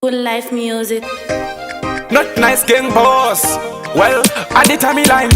Good life music. Not nice gang boss. Well, at the time line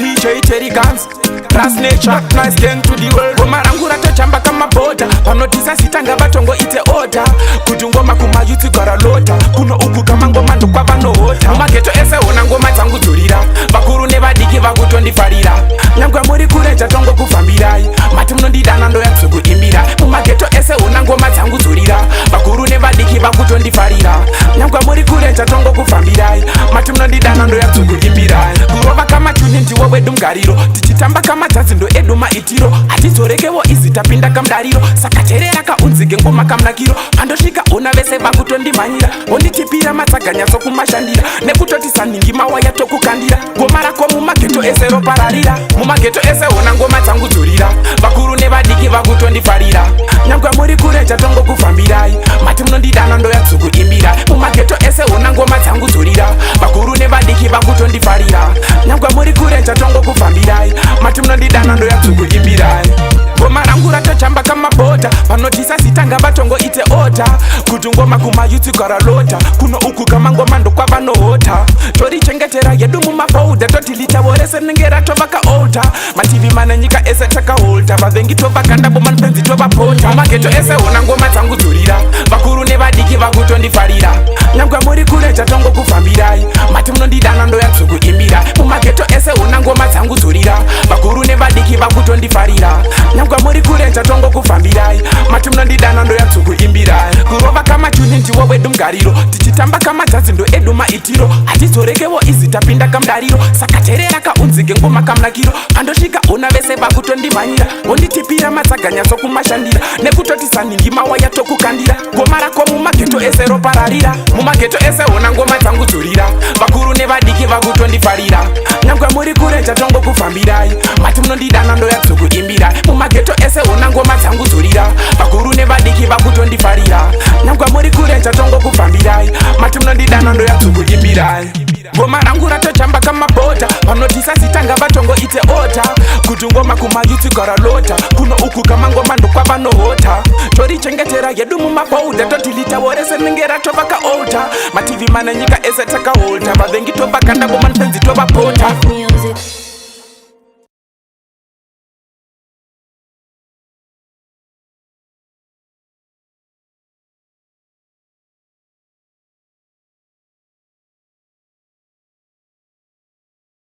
TJ Terry Guns Class nature, not nice gang to the world. Gomarangura tochamba kama boda. Panotisa sitanga batongo ite order. Kujungoma kuma yuti gara lota. Kuno uku kama ngoma ndo kwa vano hota. Mumageto ese ona ngoma tangu turira. Bakuru neba diki vakutondi farira. Nyangwa muri kureja tongo kufambirai. Mati mnondidana ndo ya tsugu imbira. Mumageto ese ona ngoma tangu turira. Bakuru neba diki vakutondi farira. Nyangwa muri kureja tongo kufambirai. Mati mnondidana ndo ya tsugu imbirai. Kurova kama tuni ndiwo wedu mgariro. Tichitamba kama tazi ndo edu maitiro. Atitorekewo izi tapinda kamdariro. Sakacherera ka unzige ngoma kamnakiro. Pandoshika una vese vakutondi manyira. Onditipira matsaganya so kumashandira. Nekutoti saningi mawaya tokukandira. Gomara ko mumageto ese ro pararira. Mumageto ese ona ngoma tangu turira. Bakuru nevadiki vakutondi farira. Nyangwa muri kureja tongo kufambirai. Mati mnondidana ndo ya tsugu imbira. Mumageto ese ona ngoma tangu turira. Bakuru nevadiki vakutondi farira. Nyangwa muri kureja tongo kufambirai. Mati mnondidana ndo ya tsugu imbirai. Gomarangura tochamba kama boda. Panotisa sitanga batongo ite ota. Kutungoma kuma yuti gara lota. Kuno uku kama ngoma ndo kwa vano hota. Tori chengetera yedu mumafauda. Totilita worese ningera tovaka olta. Mativi mananyika ese taka holta. Vavengi tovaka ndabo manpenzi tova pota. Mumageto ese ona ngoma tangu turira. Bakuru nevadiki vakutondi farira. Nyangwa muri kureja tongo kufambirai. Mati mnondidana ndo ya tsugu imbira. Mumageto ese ona ngoma tangu turira. Bakuru nevadiki vakutondi farira. Nyangwa muri kureja tongo kufambirai. Mati mnondidana ndo ya tsugu imbirai. Kurova kama tuni ndiwo wedu mgariro. Tichitamba kama tazi ndo edu maitiro. Atitorekewo izi tapinda kamdariro. Sakacherera ka unzige ngoma kamnakiro. Pandoshika una vese vakutondi manyira. Onditipira matsaganya so kumashandira. Nekutoti saningi mawaya tokukandira. Gomara ko mumageto ese ro pararira. Mumageto ese ona ngoma tangu turira. Bakuru nevadiki vakutondi farira. Nyangwa muri kureja tongo kufambirai. Mati mnondidana ndo ya tsugu imbirai. Mumageto ese ona ngoma tangu turira. Bakuru nevadiki vakutondi farira. Nyangwa muri kureja tongo kufambirai. Mati mnondidana ndo ya tsugu imbirai. Gomarangura tochamba kama boda. Panotisa sitanga batongo ite ota. Kutungoma kuma yuti gara lota. Kuno uku kama ngoma ndo kwa vano hota. Tori chengetera yedu mumafauda. Totilita worese ningera tovaka olta. Mativi mananyika ese taka holta. Vavengi tovaka ndabo manpenzi tova pota. Music.